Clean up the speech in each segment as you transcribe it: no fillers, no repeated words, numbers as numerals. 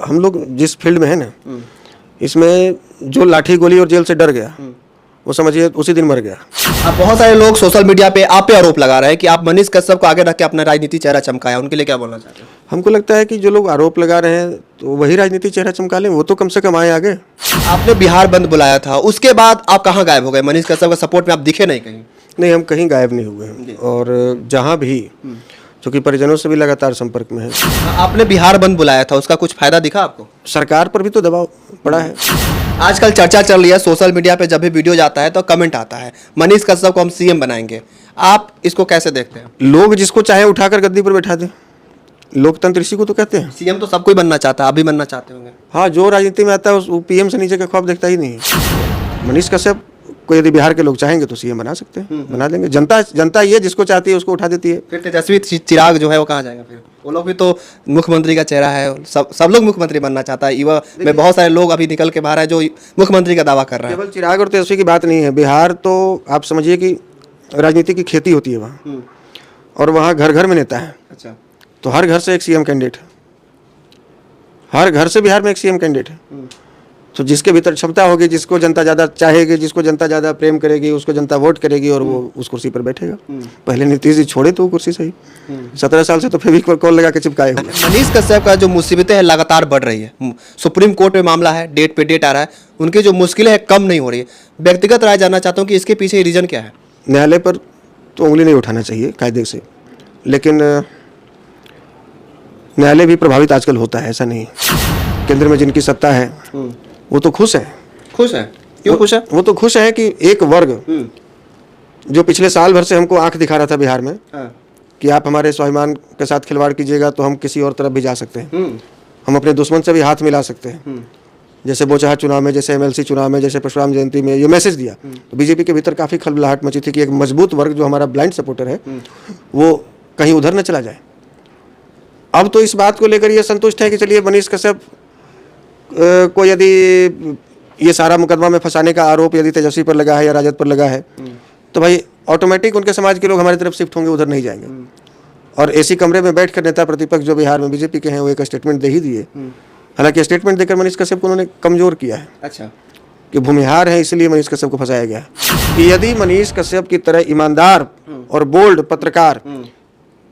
हम लोग जिस फील्ड में है ना, इसमें जो लाठी गोली और जेल से डर गया वो समझिए उसी दिन मर गया। अब बहुत सारे लोग सोशल मीडिया पे आप पे आरोप लगा रहे हैं कि आप मनीष कश्यप को आगे रख के अपना राजनीति चेहरा चमकाया, उनके लिए क्या बोलना चाहते हैं? हमको लगता है कि जो लोग आरोप लगा रहे हैं तो वही राजनीति चेहरा चमका लें, वो तो कम से कम आए आगे। आपने बिहार बंद बुलाया था, उसके बाद आप कहाँ गायब हो गए? मनीष कश्यप का सपोर्ट में आप दिखे नहीं कहीं? नहीं, हम कहीं गायब नहीं हुए हैं और जहाँ भी चूँकि परिजनों से भी लगातार संपर्क में है। आपने बिहार बंद बुलाया था, उसका कुछ फायदा दिखा आपको? सरकार पर भी तो दबाव पड़ा है। आजकल चर्चा चल रही है सोशल मीडिया पे, जब भी वीडियो जाता है तो कमेंट आता है मनीष कश्यप को हम सीएम बनाएंगे, आप इसको कैसे देखते हैं? लोग जिसको चाहे उठाकर गद्दी पर बैठा दें, लोकतंत्र इसी को तो कहते हैं। सीएम तो सब कोई बनना चाहता है, आप भी बनना चाहते होंगे। हाँ, जो राजनीति में आता है वो पीएम से नीचे का ख्वाब देखता ही नहीं है। मनीष कश्यप को यदि बिहार के लोग चाहेंगे तो सीएम बना सकते हैं, बना देंगे। जनता ये जिसको चाहती है उसको उठा देती है। फिर तेजस्वी चिराग जो है वो कहाँ जाएगा? फिर वो लोग भी तो मुख्यमंत्री का चेहरा है, सब लोग मुख्यमंत्री बनना चाहता है। युवा में बहुत सारे लोग अभी निकल के बाहर है जो मुख्यमंत्री का दावा कर रहे हैं। केवल चिराग और तेजस्वी की बात नहीं है। बिहार तो आप समझिए कि राजनीति की खेती होती है वहाँ, और वहाँ घर घर में नेता है। अच्छा, तो हर घर से एक सीएम कैंडिडेट है, हर घर से बिहार में एक सीएम कैंडिडेट है। तो जिसके भीतर क्षमता होगी, जिसको जनता ज़्यादा चाहेगी, जिसको जनता ज़्यादा प्रेम करेगी, उसको जनता वोट करेगी और वो उस कुर्सी पर बैठेगा। पहले नीतीश जी छोड़े तो वो कुर्सी सही, 17 साल से तो फेविकोल लगा के चिपकाए हुए। मनीष कश्यप का जो मुसीबतें हैं लगातार बढ़ रही है, सुप्रीम कोर्ट में मामला है, डेट पे डेट आ रहा है, उनकी जो मुश्किलें हैं कम नहीं हो रही है। व्यक्तिगत राय जानना चाहता हूँ कि इसके पीछे रीजन क्या है? न्यायालय पर तो उंगली नहीं उठाना चाहिए कायदे से, लेकिन न्यायालय भी प्रभावित आजकल होता है, ऐसा नहीं है। केंद्र में जिनकी सत्ता है वो तो खुश है। खुश है? क्यों खुश है? वो तो खुश है कि एक वर्ग जो पिछले साल भर से हमको आंख दिखा रहा था बिहार में कि आप हमारे स्वाभिमान के साथ खिलवाड़ कीजिएगा तो हम किसी और तरफ भी जा सकते हैं, हम अपने दुश्मन से भी हाथ मिला सकते हैं। जैसे बोचहा चुनाव में, जैसे एमएलसी चुनाव में, जैसे परशुराम जयंती में ये मैसेज दिया तो बीजेपी के भीतर काफ़ी खलबलाहट मची थी कि एक मजबूत वर्ग जो हमारा ब्लाइंड सपोर्टर है वो कहीं उधर न चला जाए। अब तो इस बात को लेकर ये संतुष्ट है कि चलिए मनीष कश्यप को यदि ये सारा मुकदमा में फंसाने का आरोप यदि तेजस्वी पर लगा है या राजद पर लगा है तो भाई ऑटोमेटिक उनके समाज के लोग हमारी तरफ शिफ्ट होंगे, उधर नहीं जाएंगे। और एसी कमरे में बैठकर नेता प्रतिपक्ष जो बिहार में बीजेपी के हैं वो एक स्टेटमेंट दे ही दिए। हालांकि स्टेटमेंट देकर मनीष कश्यप को उन्होंने कमजोर किया है। अच्छा, कि भूमिहार है इसलिए मनीष कश्यप को फंसाया गया कि यदि मनीष कश्यप की तरह ईमानदार और बोल्ड पत्रकार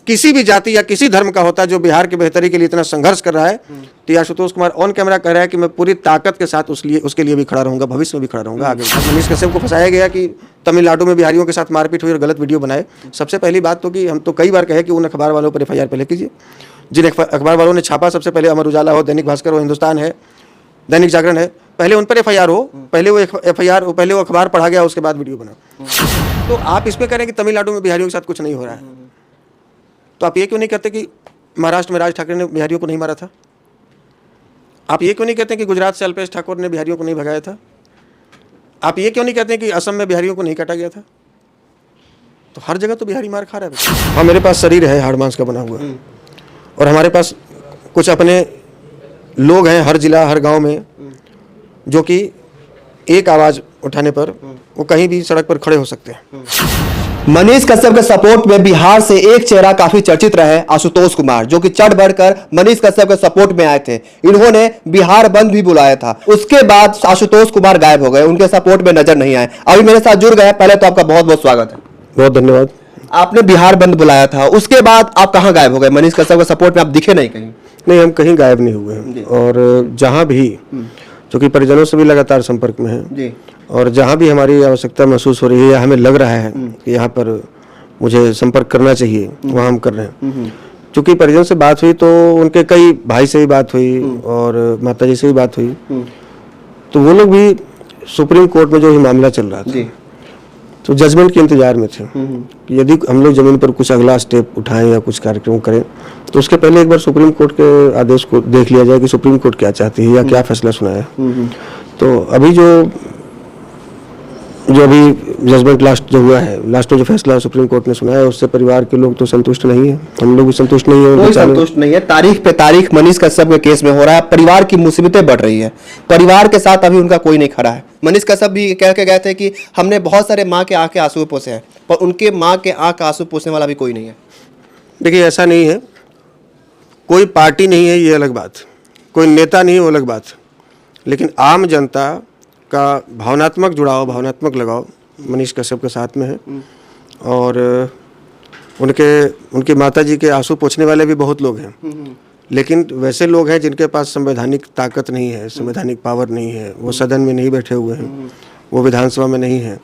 किसी भी जाति या किसी धर्म का होता जो बिहार की बेहतरी के लिए इतना संघर्ष कर रहा है तो आशुतोष कुमार ऑन कैमरा कह रहा है कि मैं पूरी ताकत के साथ उसके लिए भी खड़ा रहूंगा, भविष्य में भी खड़ा रहूंगा। आगे मनीष कश्यप को फंसाया गया कि तमिलनाडु में बिहारियों के साथ मारपीट हुई और गलत वीडियो बनाए। सबसे पहली बात तो कि हम तो कई बार कहे कि उन अखबार वालों पर FIR पहले कीजिए, जिन अखबार वालों ने छापा, सबसे पहले अमर उजाला हो, दैनिक भास्कर हो, हिंदुस्तान है, दैनिक जागरण है, पहले उन पर FIR हो, पहले वो अखबार पढ़ा गया उसके बाद वीडियो बना। तो आप इस पर कह रहे हैं कि तमिलनाडु में बिहारियों के साथ कुछ नहीं हो रहा है, तो आप ये क्यों नहीं कहते कि महाराष्ट्र में राज ठाकरे ने बिहारियों को नहीं मारा था? आप ये क्यों नहीं कहते कि गुजरात से अल्पेश ठाकुर ने बिहारियों को नहीं भगाया था? आप ये क्यों नहीं कहते कि असम में बिहारियों को नहीं काटा गया था? तो हर जगह तो बिहारी मार खा रहा है। हाँ, मेरे पास शरीर है हाड़ मांस का बना हुआ, और हमारे पास कुछ अपने लोग हैं हर जिला हर गांव में जो कि एक आवाज़ उठाने पर वो कहीं भी सड़क पर खड़े हो सकते हैं। मनीष कश्यप के सपोर्ट में बिहार से एक चेहरा काफी चर्चित रहे, आशुतोष कुमार, जो कि चढ़ बढ़कर मनीष कश्यप के सपोर्ट में आए थे। इन्होंने बिहार बंद भी बुलाया था, उसके बाद आशुतोष कुमार गायब हो गए, उनके सपोर्ट में नजर नहीं आए। अभी मेरे साथ जुड़ गए, पहले तो आपका बहुत बहुत स्वागत है। बहुत धन्यवाद। आपने बिहार बंद बुलाया था, उसके बाद आप कहाँ गायब हो गए? मनीष कश्यप के सपोर्ट में आप दिखे नहीं कहीं? नहीं, हम कहीं गायब नहीं हुए हैं और जहाँ भी चूँकि परिजनों से भी लगातार संपर्क में है और जहाँ भी हमारी आवश्यकता महसूस हो रही है या हमें लग रहा है कि यहाँ पर मुझे संपर्क करना चाहिए, वहाँ हम कर रहे हैं। चूँकि परिजन से बात हुई तो उनके कई भाई से भी बात हुई और माताजी से भी बात हुई, तो वो लोग भी सुप्रीम कोर्ट में जो ही मामला चल रहा था तो जजमेंट के इंतजार में थे कि यदि हम लोग जमीन पर कुछ अगला स्टेप उठाएं या कुछ कार्यक्रम करें तो उसके पहले एक बार सुप्रीम कोर्ट के आदेश को देख लिया जाए कि सुप्रीम कोर्ट क्या चाहती है या क्या फैसला सुनाया। तो अभी जो अभी जजमेंट लास्ट जो हुआ है, लास्ट में जो फैसला सुप्रीम कोर्ट ने सुनाया उससे परिवार के लोग तो संतुष्ट नहीं है, हम लोग भी संतुष्ट नहीं है। कोई संतुष्ट नहीं है। तारीख पे तारीख मनीष कश्यप के केस में हो रहा है, परिवार की मुसीबतें बढ़ रही है, परिवार के साथ अभी उनका कोई नहीं खड़ा है। मनीष कश्यप भी कह के गए थे कि हमने बहुत सारे माँ के आंख के आंसू पोसे हैं, पर उनके माँ के आंख के आंसू पोसने वाला भी कोई नहीं है। देखिए, ऐसा नहीं है, कोई पार्टी नहीं है, ये अलग बात, कोई नेता नहीं, वो अलग बात, लेकिन आम जनता का भावनात्मक जुड़ाव, भावनात्मक लगाव मनीष कश्यप के साथ में है। और उनकी माता जी के आंसू पोंछने वाले भी बहुत लोग हैं, लेकिन वैसे लोग हैं जिनके पास संवैधानिक ताकत नहीं है, संवैधानिक पावर नहीं है, वो सदन में नहीं बैठे हुए हैं, वो विधानसभा में नहीं है,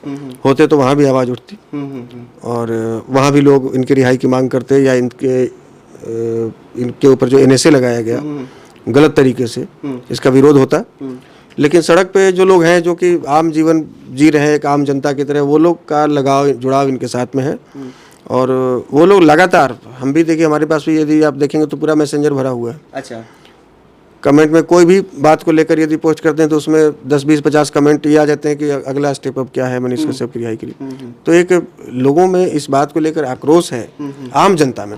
होते तो वहाँ भी आवाज़ उठती और वहाँ भी लोग इनकी रिहाई की मांग करते, या इनके ऊपर जो NSA लगाया गया गलत तरीके से, इसका विरोध होता। लेकिन सड़क पे जो लोग हैं, जो कि आम जीवन जी रहे हैं एक आम जनता की तरह, वो लोग का लगाव जुड़ाव इनके साथ में है। और वो लोग लगातार, हम भी देखिए हमारे पास भी यदि आप देखेंगे तो पूरा मैसेंजर भरा हुआ है। अच्छा। कमेंट में कोई भी बात को लेकर यदि पोस्ट करते हैं तो उसमें 10, 20, 50 कमेंट ये आ जाते हैं कि अगला स्टेप अब क्या है मनीष कश्यप की रिहाई के लिए। तो एक लोगों में इस बात को लेकर आक्रोश है आम जनता में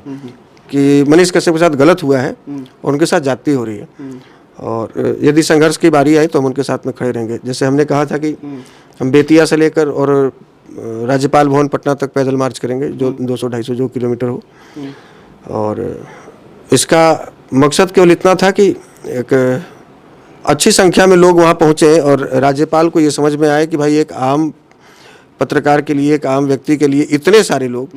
कि मनीष कश्यप के साथ गलत हुआ है और उनके साथ जाती हो रही है। और यदि संघर्ष की बारी आई तो हम उनके साथ में खड़े रहेंगे। जैसे हमने कहा था कि हम बेतिया से लेकर और राज्यपाल भवन पटना तक पैदल मार्च करेंगे, जो 200-250 जो किलोमीटर हो। और इसका मकसद केवल इतना था कि एक अच्छी संख्या में लोग वहाँ पहुँचे और राज्यपाल को ये समझ में आए कि भाई एक आम पत्रकार के लिए, एक आम व्यक्ति के लिए इतने सारे लोग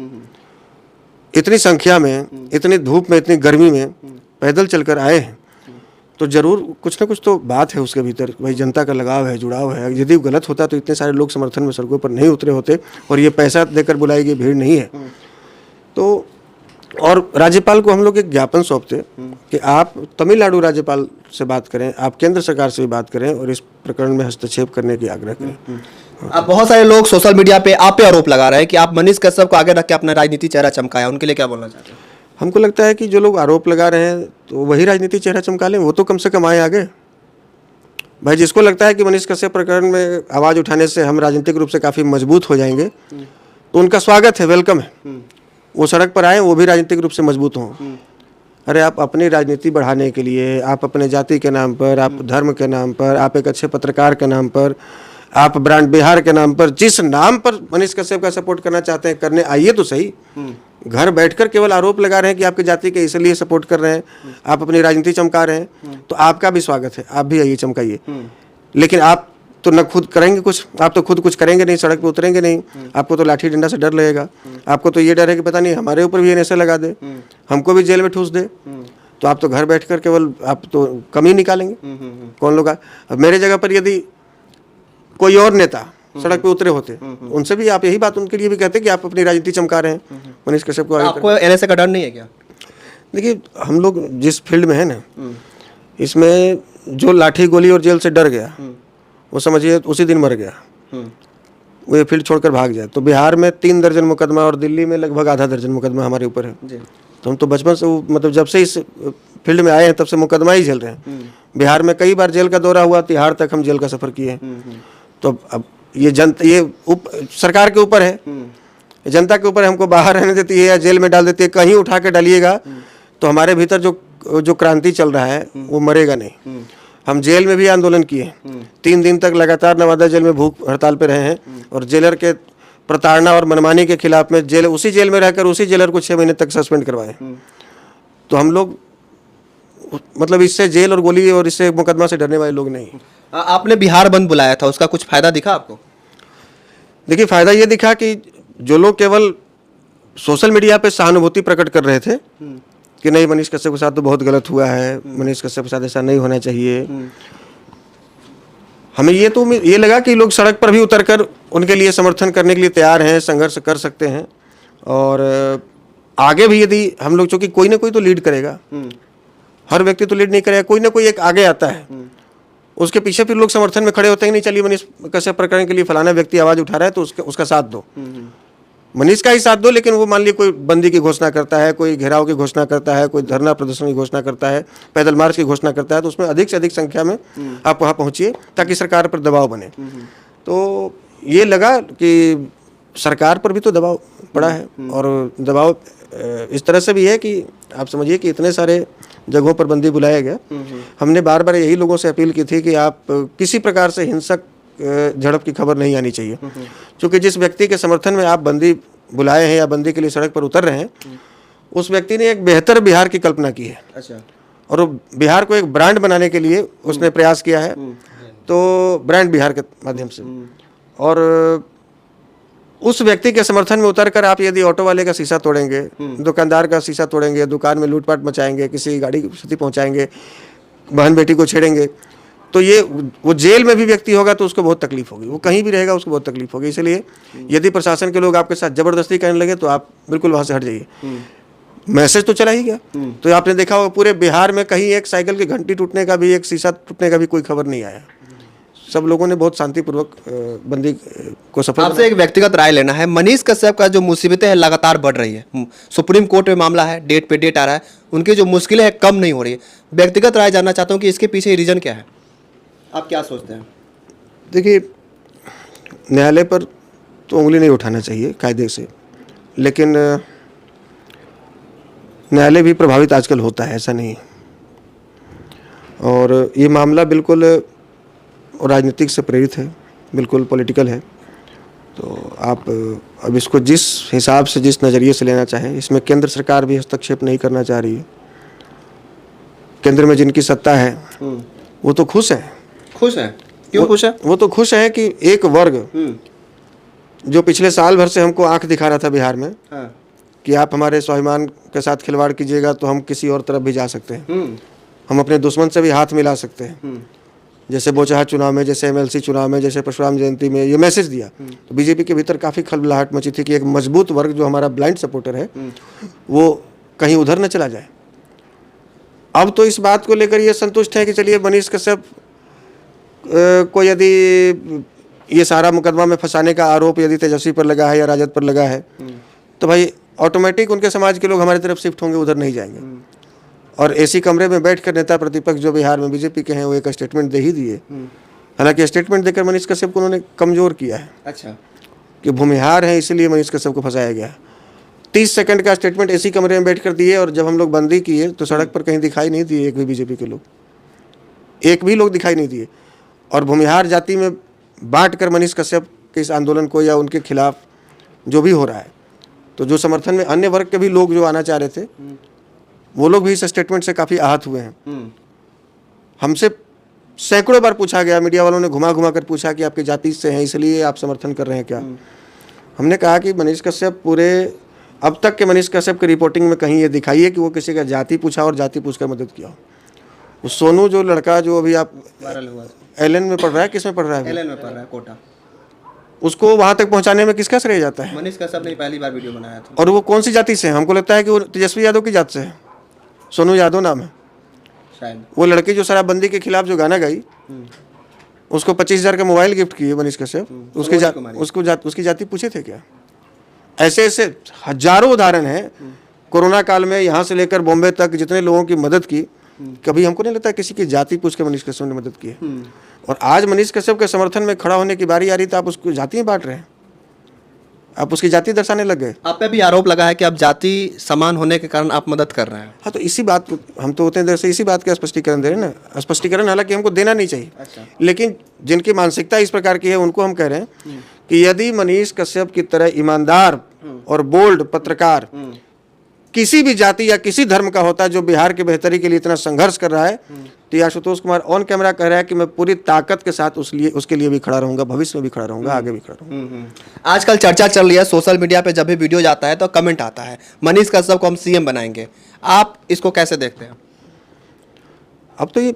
इतनी संख्या में, इतनी धूप में, इतनी गर्मी में पैदल चलकर आए हैं, तो जरूर कुछ ना कुछ तो बात है उसके भीतर, भाई जनता का लगाव है, जुड़ाव है। यदि गलत होता तो इतने सारे लोग समर्थन में सड़कों पर नहीं उतरे होते और ये पैसा देकर बुलाई गई भीड़ नहीं है। तो और राज्यपाल को हम लोग एक ज्ञापन सौंपते कि आप तमिलनाडु राज्यपाल से बात करें, आप केंद्र सरकार से भी बात करें और इस प्रकरण में हस्तक्षेप करने की आग्रह करें। अब बहुत सारे लोग सोशल मीडिया पे आप पे आरोप लगा रहे हैं कि आप मनीष कश्यप को आगे रख के अपना राजनीति चेहरा चमकाया, उनके लिए क्या बोलना चाहते हैं? हमको लगता है कि जो लोग आरोप लगा रहे हैं तो वही राजनीति चेहरा चमका लें, वो तो कम से कम आए आगे। भाई जिसको लगता है कि मनीष कश्यप प्रकरण में आवाज़ उठाने से हम राजनीतिक रूप से काफ़ी मजबूत हो जाएंगे, तो उनका स्वागत है, वेलकम है। वो सड़क पर आए, वो भी राजनीतिक रूप से मजबूत हों। अरे आप अपनी राजनीति बढ़ाने के लिए, आप अपने जाति के नाम पर, आप धर्म के नाम पर, आप एक अच्छे पत्रकार के नाम पर, आप ब्रांड बिहार के नाम पर, जिस नाम पर मनीष कश्यप का सपोर्ट करना चाहते हैं करने आइए तो सही। घर बैठकर केवल आरोप लगा रहे हैं कि आपकी जाति के इसलिए सपोर्ट कर रहे हैं, आप अपनी राजनीति चमका रहे हैं, तो आपका भी स्वागत है, आप भी आइए चमकाइए। लेकिन आप तो न खुद करेंगे कुछ, आप तो खुद कुछ करेंगे नहीं, सड़क पे उतरेंगे नहीं, आपको तो लाठी डंडा से डर लगेगा, आपको तो ये डर है कि पता नहीं हमारे ऊपर भी NSA लगा दे, हमको भी जेल में ठूस दे। तो आप तो घर बैठकर केवल आप तो कम ही निकालेंगे। कौन लोग मेरे जगह पर यदि कोई और नेता सड़क पे उतरे होते, उनसे भी आप यही बात उनके लिए भी कहते कि आप अपनी राजनीति चमका रहे हैं मनीष कश्यप को। आपको NSA का डर नहीं है क्या? देखिए हम लोग जिस फील्ड में है ना, इसमें जो लाठी गोली और जेल से डर गया वो समझिए उसी दिन मर गया, वो ये फील्ड छोड़कर भाग जाए। तो बिहार में 3 दर्जन मुकदमा और दिल्ली में लगभग आधा दर्जन मुकदमा हमारे ऊपर है। तो हम तो बचपन से मतलब जब से इस फील्ड में आए हैं तब से मुकदमा ही झेल रहे हैं। बिहार में कई बार जेल का दौरा हुआ, तिहाड़ तक हम जेल का सफर किए हैं। तो अब ये सरकार के ऊपर है, जनता के ऊपर हमको बाहर रहने देती है या जेल में डाल देती है। कहीं उठा के डालिएगा तो हमारे भीतर जो क्रांति चल रहा है वो मरेगा नहीं। हम जेल में भी आंदोलन किए, 3 दिन तक लगातार नवादा जेल में भूख हड़ताल पे रहे हैं और जेलर के प्रताड़ना और मनमानी के खिलाफ में उसी जेल में रहकर उसी जेलर को 6 महीने तक सस्पेंड करवाए। तो हम लोग मतलब इससे जेल और गोली और इससे मुकदमा से डरने वाले लोग नहीं। आपने बिहार बंद बुलाया था, उसका कुछ फायदा दिखा आपको? देखिए फायदा ये दिखा कि जो लोग केवल सोशल मीडिया पे सहानुभूति प्रकट कर रहे थे कि नहीं मनीष कश्यप के साथ तो बहुत गलत हुआ है, मनीष कश्यप के साथ ऐसा नहीं होना चाहिए, हमें ये लगा कि लोग सड़क पर भी उतरकर उनके लिए समर्थन करने के लिए तैयार हैं, संघर्ष कर सकते हैं। और आगे भी यदि हम लोग, चूंकि कोई ना कोई तो लीड करेगा, हर व्यक्ति तो लीड नहीं करेगा, कोई ना कोई एक आगे आता है, उसके पीछे फिर लोग समर्थन में खड़े होते हैं। नहीं चलिए मनीष कश्यप प्रकरण के लिए फलाना व्यक्ति आवाज उठा रहा है तो उसका साथ दो, मनीष का ही साथ दो। लेकिन वो मान लीजिए कोई बंदी की घोषणा करता है, कोई घेराव की घोषणा करता है, कोई धरना प्रदर्शन की घोषणा करता है, पैदल मार्च की घोषणा करता है, तो उसमें अधिक से अधिक संख्या में आप वहाँ पहुँचिए ताकि सरकार पर दबाव बने। तो ये लगा कि सरकार पर भी तो दबाव पड़ा है और दबाव इस तरह से भी है कि आप समझिए कि इतने सारे जगहों पर बंदी बुलाया गया। हमने बार बार यही लोगों से अपील की थी कि आप किसी प्रकार से हिंसक झड़प की खबर नहीं आनी चाहिए, क्योंकि जिस व्यक्ति के समर्थन में आप बंदी बुलाए हैं या बंदी के लिए सड़क पर उतर रहे हैं, उस व्यक्ति ने एक बेहतर बिहार की कल्पना की है। अच्छा। और वो बिहार को एक ब्रांड बनाने के लिए उसने प्रयास किया है, तो ब्रांड बिहार के माध्यम से। और उस व्यक्ति के समर्थन में उतर कर आप यदि ऑटो वाले का शीशा तोड़ेंगे, दुकानदार का शीशा तोड़ेंगे, दुकान में लूटपाट मचाएंगे, किसी गाड़ी की क्षति पहुंचाएंगे, बहन बेटी को छेड़ेंगे, तो ये वो जेल में भी व्यक्ति होगा तो उसको बहुत तकलीफ होगी, वो कहीं भी रहेगा उसको बहुत तकलीफ होगी। इसलिए यदि प्रशासन के लोग आपके साथ जबरदस्ती करने लगे तो आप बिल्कुल वहाँ से हट जाइए। मैसेज तो चला ही गया, तो आपने देखा होगा पूरे बिहार में कहीं एक साइकिल की घंटी टूटने का भी, एक शीशा टूटने का भी कोई खबर नहीं आया। सब लोगों ने बहुत शांतिपूर्वक बंदी को सफल। आपसे एक व्यक्तिगत राय लेना है। मनीष कश्यप का जो मुसीबतें हैं लगातार बढ़ रही है, सुप्रीम कोर्ट में मामला है, डेट पे डेट आ रहा है, उनकी जो मुश्किलें हैं कम नहीं हो रही है। व्यक्तिगत राय जानना चाहता हूँ कि इसके पीछे रीजन क्या है, आप क्या सोचते हैं? देखिए, न्यायालय पर तो उंगली नहीं उठाना चाहिए कायदे से, लेकिन न्यायालय भी प्रभावित आजकल होता है, ऐसा नहीं। और ये मामला बिल्कुल राजनीतिक से प्रेरित है, बिल्कुल पॉलिटिकल है। तो आप अब इसको जिस हिसाब से, जिस नज़रिए से लेना चाहें, इसमें केंद्र सरकार भी हस्तक्षेप नहीं करना चाह रही है। केंद्र में जिनकी सत्ता है वो तो खुश है। खुश है? क्यों खुश है? वो तो खुश है कि एक वर्ग जो पिछले साल भर से हमको आंख दिखा रहा था बिहार में, हाँ। कि आप हमारे स्वाभिमान के साथ खिलवाड़ कीजिएगा तो हम किसी और तरफ भी जा सकते हैं, हम अपने दुश्मन से भी हाथ मिला सकते हैं। जैसे बोचहा चुनाव में, जैसे एमएलसी चुनाव में, जैसे परशुराम जयंती में ये मैसेज दिया, तो बीजेपी के भीतर काफ़ी खलबलाहट मची थी कि एक मजबूत वर्ग जो हमारा ब्लाइंड सपोर्टर है वो कहीं उधर न चला जाए। अब तो इस बात को लेकर ये संतुष्ट है कि चलिए मनीष कश्यप को यदि ये सारा मुकदमा में फंसाने का आरोप यदि तेजस्वी पर लगा है या राजद पर लगा है, तो भाई ऑटोमेटिक उनके समाज के लोग हमारी तरफ शिफ्ट होंगे, उधर नहीं जाएंगे। और एसी कमरे में बैठकर नेता प्रतिपक्ष जो बिहार में बीजेपी के हैं वो एक स्टेटमेंट दे ही दिए। हालांकि स्टेटमेंट देकर मनीष कश्यप को उन्होंने कमजोर किया है। अच्छा, कि भूमिहार है इसलिए मनीष कश्यप को फंसाया गया। 30 सेकंड का स्टेटमेंट एसी कमरे में बैठकर दिए, और जब हम लोग बंदी किए तो सड़क पर कहीं दिखाई नहीं दिए एक भी बीजेपी के लोग, एक भी लोग दिखाई नहीं दिए। और भूमिहार जाति में बांट कर मनीष कश्यप के इस आंदोलन को या उनके खिलाफ जो भी हो रहा है, तो जो समर्थन में अन्य वर्ग के भी लोग जो आना चाह रहे थे वो लोग भी इस स्टेटमेंट से काफ़ी आहत हुए हैं। हमसे सैकड़ों बार पूछा गया, मीडिया वालों ने घुमा घुमा कर पूछा कि आपकी जाति से हैं इसलिए आप समर्थन कर रहे हैं क्या। हमने कहा कि मनीष कश्यप पूरे अब तक के मनीष कश्यप की रिपोर्टिंग में कहीं ये दिखाइए कि वो किसी का जाति पूछा और जाति पूछकर मदद किया। वो सोनू जो लड़का जो अभी आप वायरल हुआ, एलएन में पढ़ रहा है, किस में पढ़ रहा है, एलएन में पढ़ रहा है, कोटा, उसको वहाँ तक पहुँचाने में किसका श्रेय जाता है? मनीष कश्यप ने पहली बार वीडियो बनाया था। और वो कौन सी जाति से है? हमको लगता है कि वो तेजस्वी यादव की जात से है, सोनू यादव नाम है शायद। वो लड़की जो शराबबंदी के खिलाफ जो गाना गाई, उसको 25,000 का मोबाइल गिफ्ट किए मनीष कश्यप, उसकी जाति पूछे थे क्या? ऐसे ऐसे हजारों उदाहरण हैं। कोरोना काल में यहाँ से लेकर बॉम्बे तक जितने लोगों की मदद की, कभी हमको नहीं लगता किसी की जाति पूछ के मनीष कश्यप ने मदद की है। और आज मनीष कश्यप के समर्थन में खड़ा होने की बारी आ रही तो आप उसको जाति में बांट रहे हैं, आप उसकी जाति दर्शाने लग गए। आप पे भी आरोप लगा है कि आप जाति समान होने के कारण आप मदद कर रहे हैं। हाँ, तो इसी बात को हम तो उतने देर से इसी बात का स्पष्टीकरण दे रहे हैं ना। स्पष्टीकरण हालांकि हमको देना नहीं चाहिए। अच्छा। लेकिन जिनकी मानसिकता इस प्रकार की है उनको हम कह रहे हैं कि यदि मनीष कश्यप की तरह ईमानदार और बोल्ड पत्रकार किसी भी जाति या किसी धर्म का होता जो बिहार की बेहतरी के लिए इतना संघर्ष कर रहा है, तो ये आशुतोष कुमार ऑन कैमरा कह रहा है कि मैं पूरी ताकत के साथ उसके लिए भी खड़ा रहूंगा, भविष्य में भी खड़ा रहूंगा, आगे भी खड़ा रहूंगा। आजकल चर्चा चल रही है सोशल मीडिया पे, जब भी वीडियो जाता है तो कमेंट आता है मनीष कश्यप को हम सीएम बनाएंगे। आप इसको कैसे देखते हैं? अब तो ये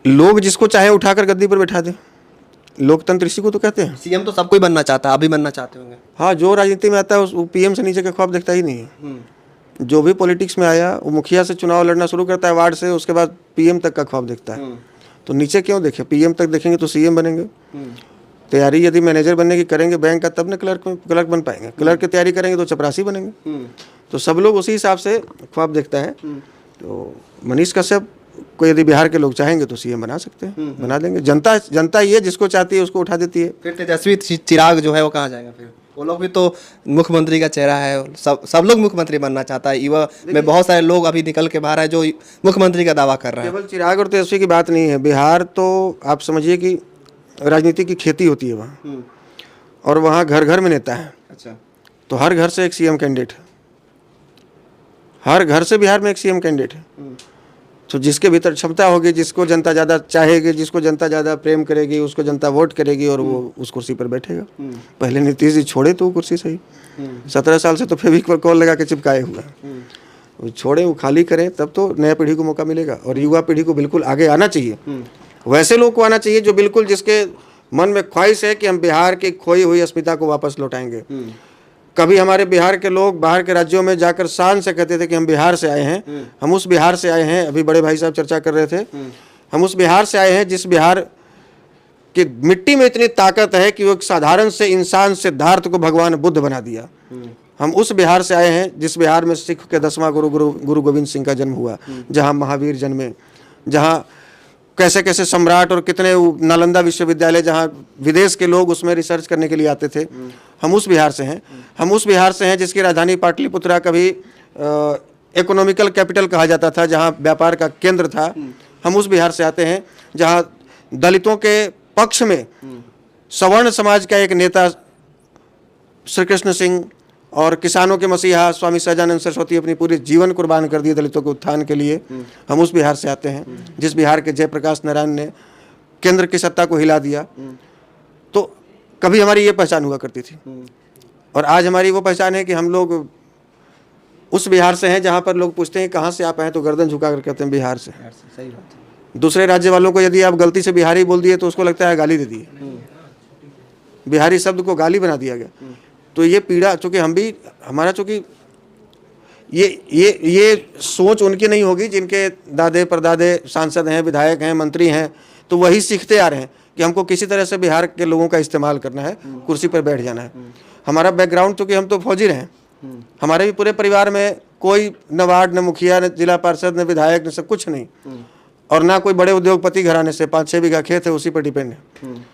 लोग जिसको चाहे उठाकर गद्दी पर बैठा दे, लोकतंत्र इसी को तो कहते हैं। सीएम तो सब कोई बनना चाहता है, अभी बनना चाहते होंगे। हाँ, जो राजनीति में आता है वो पीएम से नीचे का ख्वाब देखता ही नहीं है। जो भी पॉलिटिक्स में आया वो मुखिया से चुनाव लड़ना शुरू करता है वार्ड से, उसके बाद पीएम तक का ख्वाब देखता है। तो नीचे क्यों देखे? पीएम तक देखेंगे तो सीएम बनेंगे। तैयारी यदि मैनेजर बनने की करेंगे बैंक का, तब ना क्लर्क बन पाएंगे। क्लर्क की तैयारी करेंगे तो चपरासी बनेंगे। तो सब लोग उसी हिसाब से ख्वाब देखता है। तो मनीष कश्यप को यदि बिहार के लोग चाहेंगे तो सीएम बना सकते हैं, बना देंगे। जनता ये जिसको चाहती है उसको उठा देती है। फिर तेजस्वी चिराग जो है वो कहाँ जाएगा? फिर वो लोग भी तो मुख्यमंत्री का चेहरा है, सब लोग मुख्यमंत्री बनना चाहता है। युवा में बहुत सारे लोग अभी निकल के बाहर है जो मुख्यमंत्री का दावा कर रहे हैं। केवल चिराग और तेजस्वी की बात नहीं है। बिहार तो आप समझिए कि राजनीति की खेती होती है वहाँ, और वहाँ घर घर में नेता है। अच्छा। तो हर घर से एक सीएम कैंडिडेट है, हर घर से बिहार में एक सीएम कैंडिडेट है। तो जिसके भीतर क्षमता होगी, जिसको जनता ज़्यादा चाहेगी, जिसको जनता ज़्यादा प्रेम करेगी, उसको जनता वोट करेगी और वो उस कुर्सी पर बैठेगा। पहले नीतीश जी छोड़े तो वो कुर्सी सही, 17 साल से तो फेविकोल लगा के चिपकाए हुआ है। वो छोड़े, वो खाली करें, तब तो नया पीढ़ी को मौका मिलेगा और युवा पीढ़ी को बिल्कुल आगे आना चाहिए। वैसे लोग को आना चाहिए जो बिल्कुल जिसके मन में ख्वाहिश है कि हम बिहार की खोई हुई अस्मिता को वापस लौटाएंगे। कभी हमारे बिहार के लोग बाहर के राज्यों में जाकर शान से कहते थे कि हम बिहार से आए हैं, हम उस बिहार से आए हैं। अभी बड़े भाई साहब चर्चा कर रहे थे, हम उस बिहार से आए हैं जिस बिहार की मिट्टी में इतनी ताकत है कि वो एक साधारण से इंसान सिद्धार्थ को भगवान बुद्ध बना दिया। हम उस बिहार से आए हैं जिस बिहार में सिख के 10वां गुरु गोविंद सिंह का जन्म हुआ, जहाँ महावीर जन्मे, जहाँ कैसे कैसे सम्राट और कितने नालंदा विश्वविद्यालय, जहाँ विदेश के लोग उसमें रिसर्च करने के लिए आते थे। हम उस बिहार से हैं। हम उस बिहार से हैं जिसकी राजधानी पाटलिपुत्रा कभी इकोनॉमिकल कैपिटल कहा जाता था, जहाँ व्यापार का केंद्र था। हम उस बिहार से आते हैं जहाँ दलितों के पक्ष में सवर्ण समाज का एक नेता श्री कृष्ण सिंह और किसानों के मसीहा स्वामी सहजानंद सरस्वती अपनी पूरी जीवन कुर्बान कर दिए दलितों के उत्थान के लिए। हम उस बिहार से आते हैं जिस बिहार के जयप्रकाश नारायण ने केंद्र की सत्ता को हिला दिया। तो कभी हमारी ये पहचान हुआ करती थी और आज हमारी वो पहचान है कि हम लोग उस बिहार से हैं जहाँ पर लोग पूछते हैं कहाँ से आप आए तो गर्दन झुका कर कहते हैं बिहार से। सही बात है। दूसरे राज्य वालों को यदि आप गलती से बिहारी बोल दिए तो उसको लगता है गाली दे दी, बिहारी शब्द को गाली बना दिया गया। तो ये पीड़ा, चूँकि हम भी, हमारा चूँकि ये सोच उनकी नहीं होगी जिनके दादे परदादे सांसद हैं, विधायक हैं, मंत्री हैं, तो वही सीखते आ रहे हैं कि हमको किसी तरह से बिहार के लोगों का इस्तेमाल करना है, कुर्सी पर बैठ जाना है। हमारा बैकग्राउंड, चूँकि हम तो फौजी रहे, हमारे भी पूरे परिवार में कोई न वार्ड, न मुखिया, न जिला पार्षद, न विधायक, न सब कुछ नहीं, और ना कोई बड़े उद्योगपति घराने से 5-6 बीघा खेत है उसी पर डिपेंड है।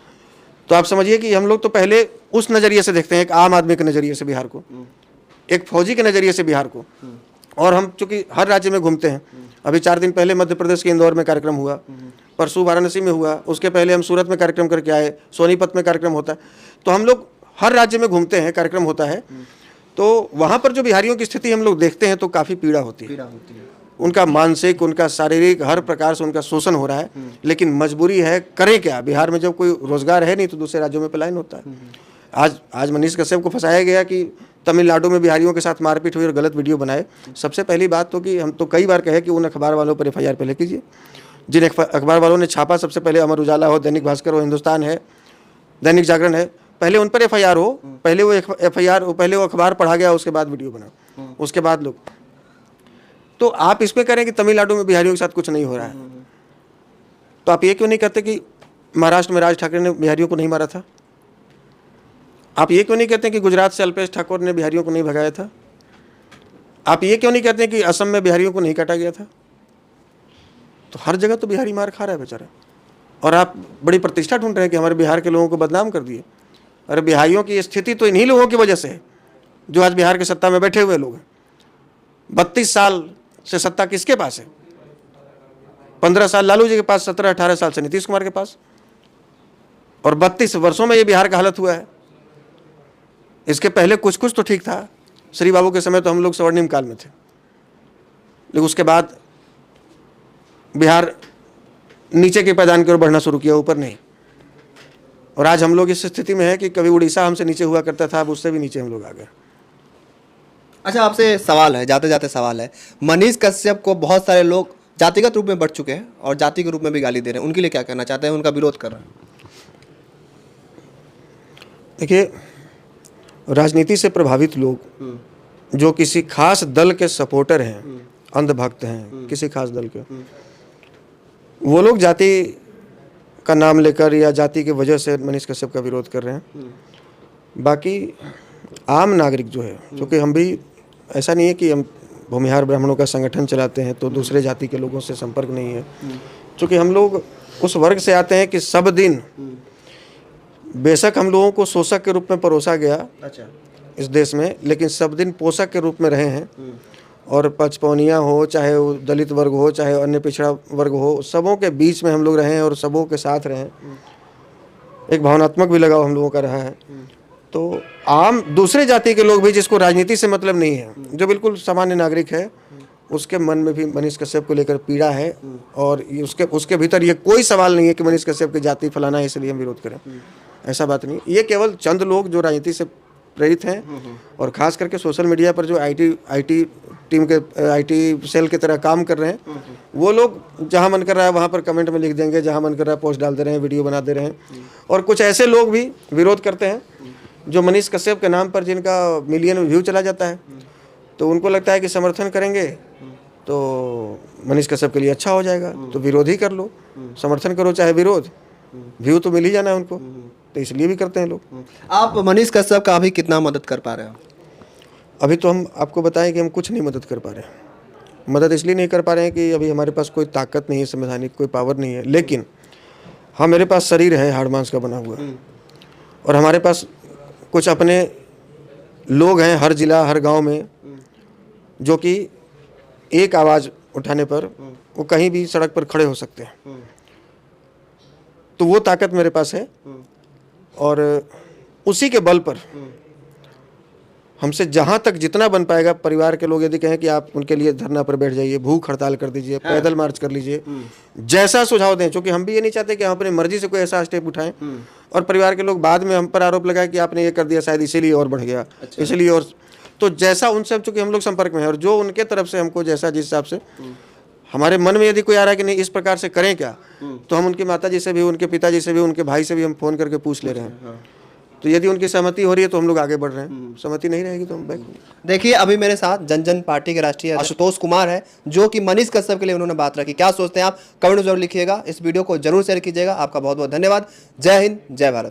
तो आप समझिए कि हम लोग तो पहले उस नज़रिए से देखते हैं, एक आम आदमी के नज़रिए से बिहार को, एक फौजी के नज़रिए से बिहार को। और हम चूँकि हर राज्य में घूमते हैं, अभी 4 दिन पहले मध्य प्रदेश के इंदौर में कार्यक्रम हुआ, परसों वाराणसी में हुआ, उसके पहले हम सूरत में कार्यक्रम करके आए, सोनीपत में कार्यक्रम होता है। तो हम लोग हर राज्य में घूमते हैं, कार्यक्रम होता है, तो वहाँ पर जो बिहारियों की स्थिति हम लोग देखते हैं तो काफ़ी पीड़ा होती है। उनका मानसिक, उनका शारीरिक, हर प्रकार से उनका शोषण हो रहा है। लेकिन मजबूरी है, करें क्या? बिहार में जब कोई रोजगार है नहीं तो दूसरे राज्यों में पलायन होता है। आज मनीष कश्यप को फंसाया गया कि तमिलनाडु में बिहारियों के साथ मारपीट हुई और गलत वीडियो बनाए। सबसे पहली बात तो कि हम तो कई बार कहे कि उन अखबार वालों पर FIR पहले कीजिए, जिन अखबार वालों ने छापा, सबसे पहले अमर उजाला हो, दैनिक भास्कर हो, हिंदुस्तान है, दैनिक जागरण है, पहले उन पर FIR हो, पहले वो FIR, पहले वो अखबार पढ़ा गया, उसके बाद वीडियो बना, उसके बाद लोग। तो आप इसमें करें कि तमिलनाडु में बिहारियों के साथ कुछ नहीं हो रहा है, तो आप ये क्यों नहीं कहते कि महाराष्ट्र में राज ठाकरे ने बिहारियों को नहीं मारा था? आप ये क्यों नहीं कहते कि गुजरात से अल्पेश ठाकोर ने बिहारियों को नहीं भगाया था? आप ये क्यों नहीं कहते कि असम में बिहारियों को नहीं काटा गया था? तो हर जगह तो बिहारी मार खा रहा है बेचारा, और आप बड़ी प्रतिष्ठा ढूंढ रहे हैं कि हमारे बिहार के लोगों को बदनाम कर दिए। अरे बिहारियों की स्थिति तो इन्हीं लोगों की वजह से है जो आज बिहार की सत्ता में बैठे हुए लोग हैं। 32 साल से सत्ता किसके पास है? 15 साल लालू जी के पास, 17-18 साल से नीतीश कुमार के पास, और 32 वर्षों में ये बिहार का हालत हुआ है। इसके पहले कुछ कुछ तो ठीक था, श्री बाबू के समय तो हम लोग स्वर्णिम काल में थे, लेकिन उसके बाद बिहार नीचे के पैदान की ओर बढ़ना शुरू किया, ऊपर नहीं। और आज हम लोग इस स्थिति में है कि कभी उड़ीसा हमसे नीचे हुआ करता था, अब उससे भी नीचे हम लोग आ गए। अच्छा, आपसे सवाल है, जाते जाते सवाल है, मनीष कश्यप को बहुत सारे लोग जातिगत रूप में बढ़ चुके हैं और जाति के रूप में भी गाली दे रहे हैं, उनके लिए क्या कहना चाहते हैं? उनका विरोध कर रहे हैं। देखिए, राजनीति से प्रभावित लोग जो किसी खास दल के सपोर्टर हैं, अंधभक्त हैं किसी खास दल के, वो लोग जाति का नाम लेकर या जाति की वजह से मनीष कश्यप का विरोध कर रहे हैं। बाकी आम नागरिक जो है, क्योंकि हम भी, ऐसा नहीं है कि हम भूमिहार ब्राह्मणों का संगठन चलाते हैं तो दूसरे जाति के लोगों से संपर्क नहीं है, क्योंकि हम लोग उस वर्ग से आते हैं कि सब दिन, बेशक हम लोगों को शोषक के रूप में परोसा गया इस देश में, लेकिन सब दिन पोषक के रूप में रहे हैं। और पचपौनिया हो, चाहे वो दलित वर्ग हो, चाहे अन्य पिछड़ा वर्ग हो, सबों के बीच में हम लोग रहे हैं और सबों के साथ रहे। एक भावनात्मक भी लगाव हम लोगों का रहा है। तो आम दूसरे जाति के लोग भी, जिसको राजनीति से मतलब नहीं है, जो बिल्कुल सामान्य नागरिक है, उसके मन में भी मनीष कश्यप को लेकर पीड़ा है और ये उसके भीतर ये कोई सवाल नहीं है कि मनीष कश्यप की जाति फलाना है इसलिए हम विरोध करें। ऐसा बात नहीं, ये केवल चंद लोग जो राजनीति से प्रेरित हैं और खास करके सोशल मीडिया पर जो आईटी टीम के आईटी सेल की तरह काम कर रहे हैं, वो लोग जहां मन कर रहा है वहां पर कमेंट में लिख देंगे, जहां मन कर रहा है पोस्ट डाल दे रहे हैं, वीडियो बना दे रहे हैं। और कुछ ऐसे लोग भी विरोध करते हैं जो मनीष कश्यप के नाम पर जिनका मिलियन व्यू चला जाता है, तो उनको लगता है कि समर्थन करेंगे तो मनीष कश्यप के लिए अच्छा हो जाएगा, तो विरोध ही कर लो, समर्थन करो चाहे विरोध, व्यू तो मिल ही जाना है उनको, तो इसलिए भी करते हैं लोग। आप मनीष कश्यप का अभी कितना मदद कर पा रहे हो? अभी तो हम आपको बताएं कि हम कुछ नहीं मदद कर पा रहे हैं। मदद इसलिए नहीं कर पा रहे हैं कि अभी हमारे पास कोई ताकत नहीं है, संवैधानिक कोई पावर नहीं है, लेकिन हाँ मेरे पास शरीर है हाड़ मांस का बना हुआ, और हमारे पास कुछ अपने लोग हैं हर जिला हर गांव में जो कि एक आवाज़ उठाने पर वो कहीं भी सड़क पर खड़े हो सकते हैं। तो वो ताकत मेरे पास है और उसी के बल पर हमसे जहाँ तक जितना बन पाएगा, परिवार के लोग यदि कहें कि आप उनके लिए धरना पर बैठ जाइए, भूख हड़ताल कर दीजिए, पैदल मार्च कर लीजिए, जैसा सुझाव दें, क्योंकि हम भी ये नहीं चाहते कि हम अपनी मर्जी से कोई ऐसा स्टेप उठाएं और परिवार के लोग बाद में हम पर आरोप लगाए कि आपने ये कर दिया शायद इसीलिए और बढ़ गया, इसलिए और तो जैसा उनसे, चूंकि हम लोग संपर्क में हैं और जो उनके तरफ से हमको जैसा जिस हिसाब से हमारे मन में यदि कोई आ रहा है कि नहीं इस प्रकार से करें क्या, तो हम उनकी माता जी से भी, उनके पिताजी से भी, उनके भाई से भी हम फोन करके पूछ ले रहे हैं। तो यदि उनकी सहमति हो रही है तो हम लोग आगे बढ़ रहे हैं, सहमति नहीं रहेगी तो हम बैक। देखिए अभी मेरे साथ जन पार्टी के राष्ट्रीय आशुतोष कुमार है, जो कि मनीष कश्यप के लिए उन्होंने बात रखी। क्या सोचते हैं आप, कमेंट में जरूर लिखिएगा, इस वीडियो को जरूर शेयर कीजिएगा। आपका बहुत बहुत धन्यवाद। जय हिंद, जय भारत।